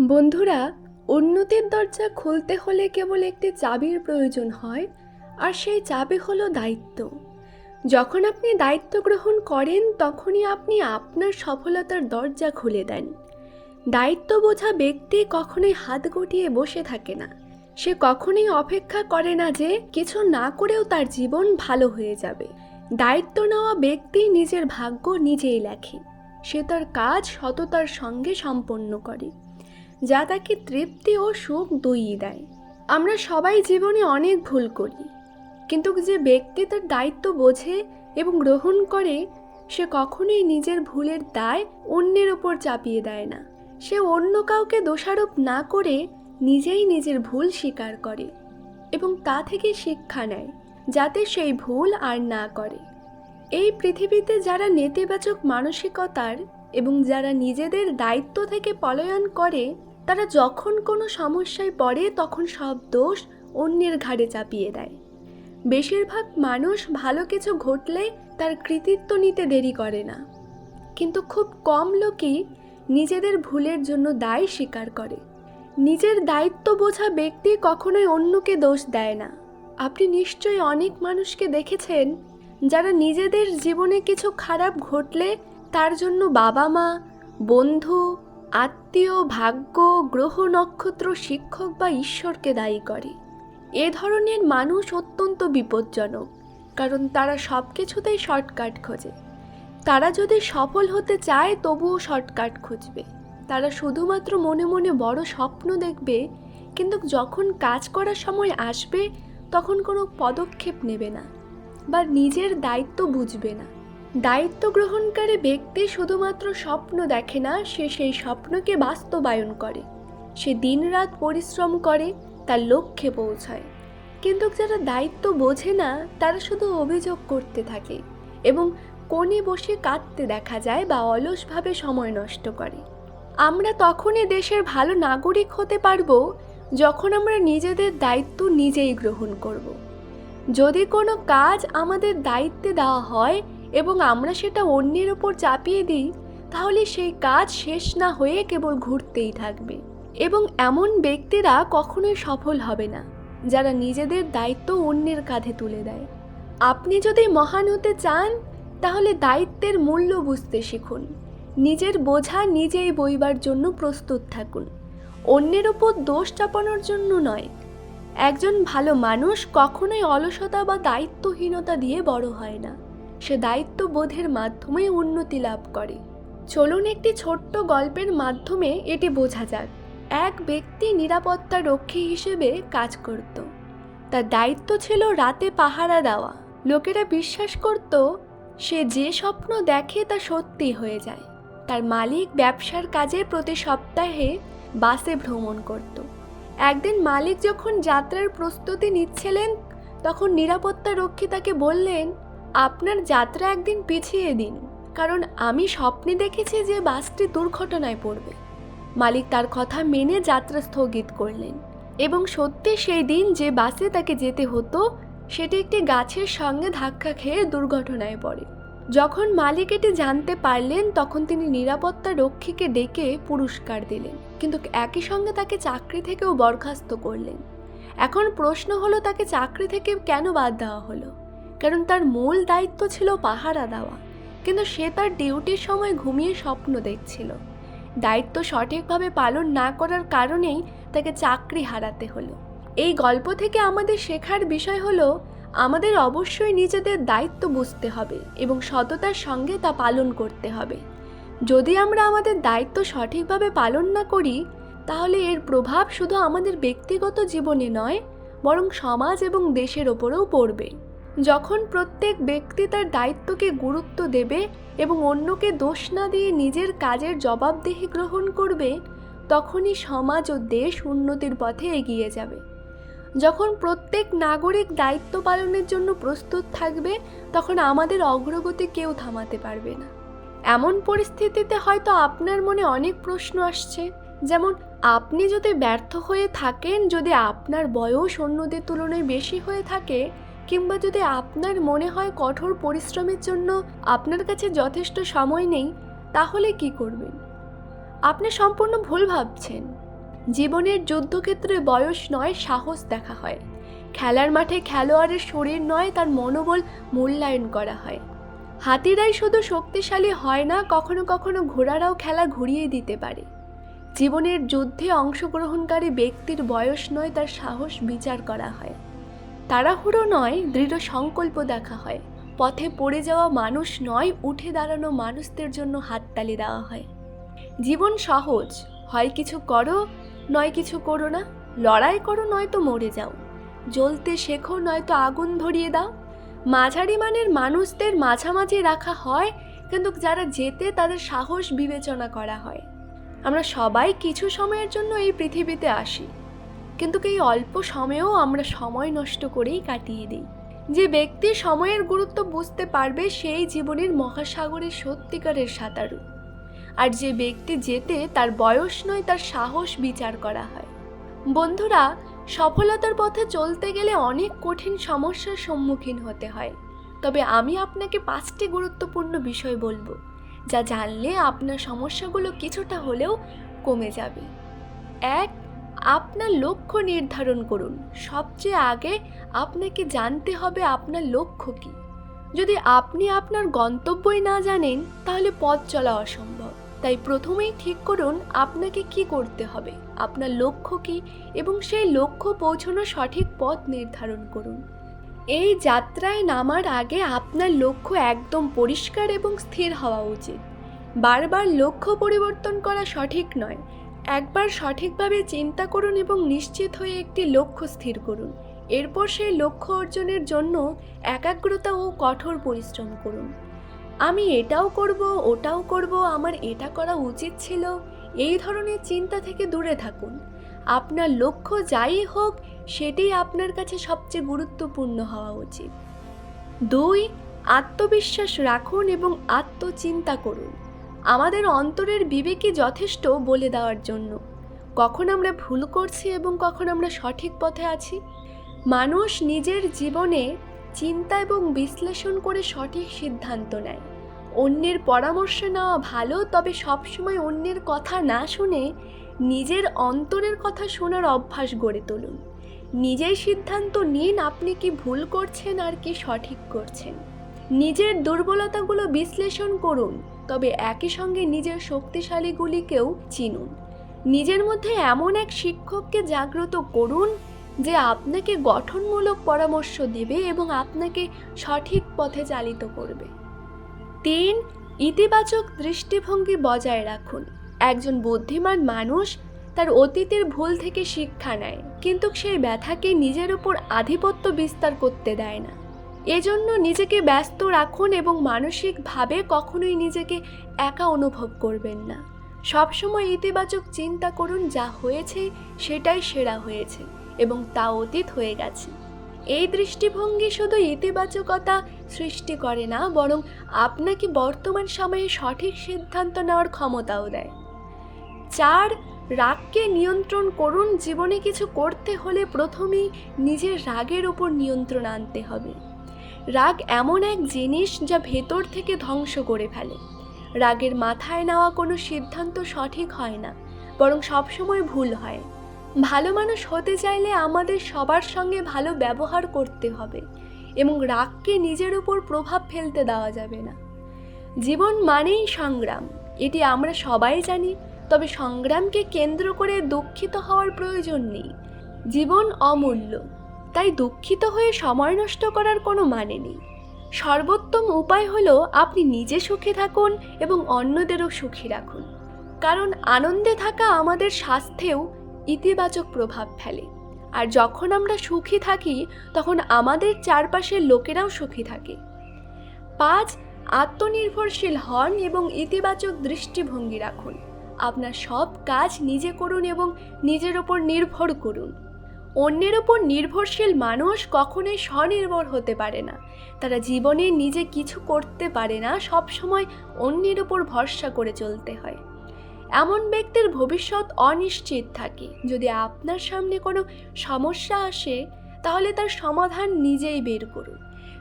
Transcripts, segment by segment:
বন্ধুরা, উন্নতির দরজা খুলতে হলে কেবল একটি চাবির প্রয়োজন হয়, আর সেই চাবি হলো দায়িত্ব। যখন আপনি দায়িত্ব গ্রহণ করেন তখনই আপনি আপনার সফলতার দরজা খুলে দেন। দায়িত্ব বোঝা ব্যক্তি কখনোই হাত গুটিয়ে বসে থাকে না। সে কখনোই অপেক্ষা করে না যে কিছু না করেও তার জীবন ভালো হয়ে যাবে। দায়িত্ব নেওয়া ব্যক্তি নিজের ভাগ্য নিজেই লেখে। সে তার কাজ সততার সঙ্গে সম্পন্ন করে, যা তাকে তৃপ্তি ও সুখ দুইই দেয়। আমরা সবাই জীবনে অনেক ভুল করি, কিন্তু যে ব্যক্তি তার দায়িত্ব বোঝে এবং গ্রহণ করে, সে কখনোই নিজের ভুলের দায় অন্যের ওপর চাপিয়ে দেয় না। সে অন্য কাউকে দোষারোপ না করে নিজেই নিজের ভুল স্বীকার করে এবং তা থেকে শিক্ষা নেয়, যাতে সেই ভুল আর না করে। এই পৃথিবীতে যারা নেতিবাচক মানসিকতার এবং যারা নিজেদের দায়িত্ব থেকে পলায়ন করে, তারা যখন কোনো সমস্যায় পড়ে তখন সব দোষ অন্যের ঘাড়ে চাপিয়ে দেয়। বেশিরভাগ মানুষ ভালো কিছু ঘটলে তার কৃতিত্ব নিতে দেরি করে না, কিন্তু খুব কম লোকই নিজেদের ভুলের জন্য দায় স্বীকার করে। নিজের দায়িত্ব বোঝা ব্যক্তি কখনোই অন্যকে দোষ দেয় না। আপনি নিশ্চয়ই অনেক মানুষকে দেখেছেন যারা নিজেদের জীবনে কিছু খারাপ ঘটলে তার জন্য বাবা মা, বন্ধু, আত্মীয়, ভাগ্য, গ্রহ নক্ষত্র, শিক্ষক বা ঈশ্বরকে দায়ী করে। এ ধরনের মানুষ অত্যন্ত বিপজ্জনক, কারণ তারা সব কিছুতেই শর্টকাট খোঁজে। তারা যদি সফল হতে চায় তবুও শর্টকাট খুঁজবে। তারা শুধুমাত্র মনে মনে বড় স্বপ্ন দেখবে, কিন্তু যখন কাজ করার সময় আসবে তখন কোনো পদক্ষেপ নেবে না বা নিজের দায়িত্ব বুঝবে না। দায়িত্ব গ্রহণকারী ব্যক্তি শুধুমাত্র স্বপ্ন দেখে না, সে সেই স্বপ্নকে বাস্তবায়ন করে। সে দিনরাত পরিশ্রম করে তার লক্ষ্যে পৌঁছায়। কিন্তু যারা দায়িত্ব বোঝে না, তারা শুধু অভিযোগ করতে থাকে এবং কোণে বসে কাঁদতে দেখা যায় বা অলসভাবে সময় নষ্ট করে। আমরা তখনই দেশের ভালো নাগরিক হতে পারবো যখন আমরা নিজেদের দায়িত্ব নিজেই গ্রহণ করব। যদি কোনো কাজ আমাদের দায়িত্বে দেওয়া হয় এবং আমরা সেটা অন্যের ওপর চাপিয়ে দিই, তাহলে সেই কাজ শেষ না হয়ে কেবল ঘুরতেই থাকবে। এবং এমন ব্যক্তিরা কখনোই সফল হবে না যারা নিজেদের দায়িত্ব অন্যের কাঁধে তুলে দেয়। আপনি যদি মহান হতে চান, তাহলে দায়িত্বের মূল্য বুঝতে শিখুন। নিজের বোঝা নিজেই বইবার জন্য প্রস্তুত থাকুন, অন্যের ওপর দোষ চাপানোর জন্য নয়। একজন ভালো মানুষ কখনোই অলসতা বা দায়িত্বহীনতা দিয়ে বড় হয় না। সে দায়িত্ববোধের মাধ্যমে উন্নতি লাভ করে। চলুন একটি ছোট্ট গল্পের মাধ্যমে এটি বোঝা যাক। এক ব্যক্তি নিরাপত্তা রক্ষী হিসেবে কাজ করত। তার দায়িত্ব ছিল রাতে পাহারা দেওয়া। লোকেরা বিশ্বাস করত সে যে স্বপ্ন দেখে তা সত্যি হয়ে যায়। তার মালিক ব্যবসার কাজে প্রতি সপ্তাহে বাসে ভ্রমণ করত। একদিন মালিক যখন যাত্রার প্রস্তুতি নিচ্ছিলেন, তখন নিরাপত্তা রক্ষী তাকে বললেন, আপনার যাত্রা একদিন পিছিয়ে দিন, কারণ আমি স্বপ্নে দেখেছি যে বাসটি দুর্ঘটনায় পড়বে। মালিক তার কথা মেনে যাত্রা স্থগিত করলেন এবং সত্যি সেই দিন যে বাসে তাকে যেতে হতো সেটি একটি গাছের সঙ্গে ধাক্কা খেয়ে দুর্ঘটনায় পড়ে। যখন মালিক এটি জানতে পারলেন, তখন তিনি নিরাপত্তা রক্ষীকে ডেকে পুরস্কার দিলেন, কিন্তু একই সঙ্গে তাকে চাকরি থেকেও বরখাস্ত করলেন। এখন প্রশ্ন হলো, তাকে চাকরি থেকে কেন বাদ দেওয়া হলো? কারণ তার মূল দায়িত্ব ছিল পাহারা দেওয়া, কিন্তু সে তার ডিউটির সময় ঘুমিয়ে স্বপ্ন দেখছিল। দায়িত্ব সঠিকভাবে পালন না করার কারণেই তাকে চাকরি হারাতে হলো। এই গল্প থেকে আমাদের শেখার বিষয় হলো, আমাদের অবশ্যই নিজেদের দায়িত্ব বুঝতে হবে এবং সততার সঙ্গে তা পালন করতে হবে। যদি আমরা আমাদের দায়িত্ব সঠিকভাবে পালন না করি, তাহলে এর প্রভাব শুধু আমাদের ব্যক্তিগত জীবনে নয়, বরং সমাজ এবং দেশের ওপরেও পড়বে। যখন প্রত্যেক ব্যক্তি তার দায়িত্বকে গুরুত্ব দেবে এবং অন্যকে দোষ না দিয়ে নিজের কাজের জবাবদিহি গ্রহণ করবে, তখনই সমাজ ও দেশ উন্নতির পথে এগিয়ে যাবে। যখন প্রত্যেক নাগরিক দায়িত্ব পালনের জন্য প্রস্তুত থাকবে, তখন আমাদের অগ্রগতি কেউ থামাতে পারবে না। এমন পরিস্থিতিতে হয়তো আপনার মনে অনেক প্রশ্ন আসছে, যেমন আপনি যদি ব্যর্থ হয়ে থাকেন, যদি আপনার বয়স অন্যদের তুলনায় বেশি হয়ে থাকে, কিংবা যদি আপনার মনে হয় কঠোর পরিশ্রমের জন্য আপনার কাছে যথেষ্ট সময় নেই, তাহলে কি করবেন? আপনি সম্পূর্ণ ভুল ভাবছেন। জীবনের যুদ্ধক্ষেত্রে বয়স নয়, সাহস দেখা হয়। খেলার মাঠে খেলোয়াড়ের শরীর নয়, তার মনোবল মূল্যায়ন করা হয়। হাতিরাই শুধু শক্তিশালী হয় না, কখনো কখনো ঘোড়ারাও খেলা ঘুরিয়ে দিতে পারে। জীবনের যুদ্ধে অংশগ্রহণকারী ব্যক্তির বয়স নয়, তার সাহস বিচার করা হয়। তাড়াহুড়ো নয়, দৃঢ় সংকল্প দেখা হয়। পথে পড়ে যাওয়া মানুষ নয়, উঠে দাঁড়ানো মানুষদের জন্য হাততালি দেওয়া হয়। জীবন সহজ, হয় কিছু করো নয় কিছু করো না, লড়াই করো নয়তো মরে যাও, জ্বলতে শেখো নয়তো আগুন ধরিয়ে দাও। মাঝারি মানের মানুষদের মাঝামাঝি রাখা হয়, কিন্তু যারা জেতে তাদের সাহস বিবেচনা করা হয়। আমরা সবাই কিছু সময়ের জন্য এই পৃথিবীতে আসি, কিন্তু এই অল্প সময়েও আমরা সময় নষ্ট করেই কাটিয়ে দিই। যে ব্যক্তি সময়ের গুরুত্ব বুঝতে পারবে সেই জীবনের মহাসাগরের সত্যিকারের সাঁতারু। আর যে ব্যক্তি জেতে তার বয়স নয়, তার সাহস বিচার করা হয়। বন্ধুরা, সফলতার পথে চলতে গেলে অনেক কঠিন সমস্যার সম্মুখীন হতে হয়। তবে আমি আপনাকে 5টি গুরুত্বপূর্ণ বিষয় বলবো, যা জানলে আপনার সমস্যাগুলো কিছুটা হলেও কমে যাবে। 1. আপনার লক্ষ্য নির্ধারণ করুন। সবচেয়ে আগে আপনাকে জানতে হবে আপনার লক্ষ্য কী। যদি আপনি আপনার গন্তব্যই না জানেন, তাহলে পথ চলা অসম্ভব। তাই প্রথমেই ঠিক করুন আপনাকে কি করতে হবে, আপনার লক্ষ্য কী, এবং সেই লক্ষ্য পৌঁছানোর সঠিক পথ নির্ধারণ করুন। এই যাত্রায় নামার আগে আপনার লক্ষ্য একদম পরিষ্কার এবং স্থির হওয়া উচিত। বারবার লক্ষ্য পরিবর্তন করা সঠিক নয়। একবার সঠিকভাবে চিন্তা করুন এবং নিশ্চিত হয়ে একটি লক্ষ্য স্থির করুন। এরপর সেই লক্ষ্য অর্জনের জন্য একাগ্রতা ও কঠোর পরিশ্রম করুন। আমি এটাও করব, ওটাও করব, আমার এটা করা উচিত ছিল, এই ধরনের চিন্তা থেকে দূরে থাকুন। আপনার লক্ষ্য যাই হোক, সেটাই আপনার কাছে সবচেয়ে গুরুত্বপূর্ণ হওয়া উচিত। 2. আত্মবিশ্বাস রাখুন এবং আত্মচিন্তা করুন। আমাদের অন্তরের বিবেকই যথেষ্ট বলে দেওয়ার জন্য কখন আমরা ভুল করছি এবং কখন আমরা সঠিক পথে আছি। মানুষ নিজের জীবনে চিন্তা এবং বিশ্লেষণ করে সঠিক সিদ্ধান্ত নেয়। অন্যের পরামর্শ নেওয়া ভালো, তবে সবসময় অন্যের কথা না শুনে নিজের অন্তরের কথা শোনার অভ্যাস গড়ে তুলুন। নিজেই সিদ্ধান্ত নিন আপনি কি ভুল করছেন আর কি সঠিক করছেন। নিজের দুর্বলতাগুলো বিশ্লেষণ করুন, তবে একই সঙ্গে নিজের শক্তিশালীগুলিকেও চিনুন। নিজের মধ্যে এমন এক শিক্ষককে জাগ্রত করুন যে আপনাকে গঠনমূলক পরামর্শ দেবে এবং আপনাকে সঠিক পথে চালিত করবে। 3. ইতিবাচক দৃষ্টিভঙ্গি বজায় রাখুন। একজন বুদ্ধিমান মানুষ তার অতীতের ভুল থেকে শিক্ষা নেয়, কিন্তু সেই ব্যথাকে নিজের উপর আধিপত্য বিস্তার করতে দেয় না। এজন্য নিজেকে ব্যস্ত রাখুন এবং মানসিকভাবে কখনোই নিজেকে একা অনুভব করবেন না। সবসময় ইতিবাচক চিন্তা করুন, যা হয়েছে সেটাই সেরা হয়েছে এবং তা অতীত হয়ে গেছে। এই দৃষ্টিভঙ্গি শুধু ইতিবাচকতা সৃষ্টি করে না, বরং আপনাকে বর্তমান সময়ে সঠিক সিদ্ধান্ত নেওয়ার ক্ষমতাও দেয়। 4. রাগকে নিয়ন্ত্রণ করুন। জীবনে কিছু করতে হলে প্রথমেই নিজের রাগের উপর নিয়ন্ত্রণ আনতে হবে। রাগ এমন এক জিনিস যা ভেতর থেকে ধ্বংস করে ফেলে। রাগের মাথায় নেওয়া কোনো সিদ্ধান্ত সঠিক হয় না, বরং সবসময় ভুল হয়। ভালো মানুষ হতে চাইলে আমাদের সবার সঙ্গে ভালো ব্যবহার করতে হবে এবং রাগকে নিজের উপর প্রভাব ফেলতে দেওয়া যাবে না। জীবন মানেই সংগ্রাম, এটি আমরা সবাই জানি, তবে সংগ্রামকে কেন্দ্র করে দুঃখিত হওয়ার প্রয়োজন নেই। জীবন অমূল্য, তাই দুঃখিত হয়ে সময় নষ্ট করার কোনো মানে নেই। সর্বোত্তম উপায় হলো আপনি নিজে সুখী থাকুন এবং অন্যদেরও সুখী রাখুন, কারণ আনন্দে থাকা আমাদের স্বাস্থ্যেও ইতিবাচক প্রভাব ফেলে। আর যখন আমরা সুখী থাকি, তখন আমাদের চারপাশের লোকেরাও সুখী থাকে। 5. আত্মনির্ভরশীল হন এবং ইতিবাচক দৃষ্টিভঙ্গি রাখুন। আপনার সব কাজ নিজে করুন এবং নিজের ওপর নির্ভর করুন। অন্যের ওপর নির্ভরশীল মানুষ কখনোই স্বনির্ভর হতে পারে না। তারা জীবনে নিজে কিছু করতে পারে না, সবসময় অন্যের ওপর ভরসা করে চলতে হয়। এমন ব্যক্তির ভবিষ্যৎ অনিশ্চিত থাকে। যদি আপনার সামনে কোনো সমস্যা আসে, তাহলে তার সমাধান নিজেই বের করুন।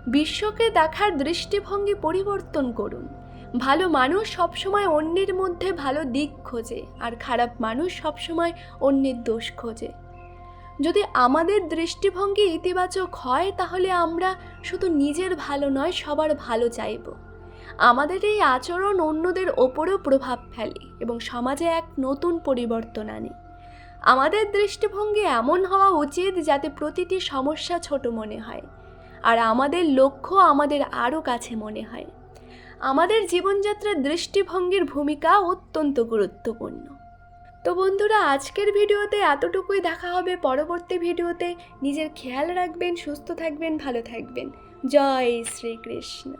বিশ্বকে দেখার দৃষ্টিভঙ্গি পরিবর্তন করুন। ভালো মানুষ সবসময় অন্যের মধ্যে ভালো দিক খোঁজে, আর খারাপ মানুষ সবসময় অন্যের দোষ খোঁজে। যদি আমাদের দৃষ্টিভঙ্গি ইতিবাচক হয় তাহলে আমরা শুধু নিজের ভালো নয়, সবার ভালো চাইব। আমাদের এই আচরণ অন্যদের ওপরও প্রভাব ফেলে এবং সমাজে এক নতুন পরিবর্তন আনে। আমাদের দৃষ্টিভঙ্গি এমন হওয়া উচিত যাতে প্রতিটি সমস্যা ছোট মনে হয়, আর আমাদের লক্ষ্য আমাদের আরও কাছে মনে হয়। আমাদের জীবনযাত্রার দৃষ্টিভঙ্গির ভূমিকা অত্যন্ত গুরুত্বপূর্ণ। তো বন্ধুরা, আজকের ভিডিওতে এতটুকুই। দেখা হবে পরবর্তী ভিডিওতে। নিজের খেয়াল রাখবেন, সুস্থ থাকবেন, ভালো থাকবেন। জয় শ্রীকৃষ্ণ।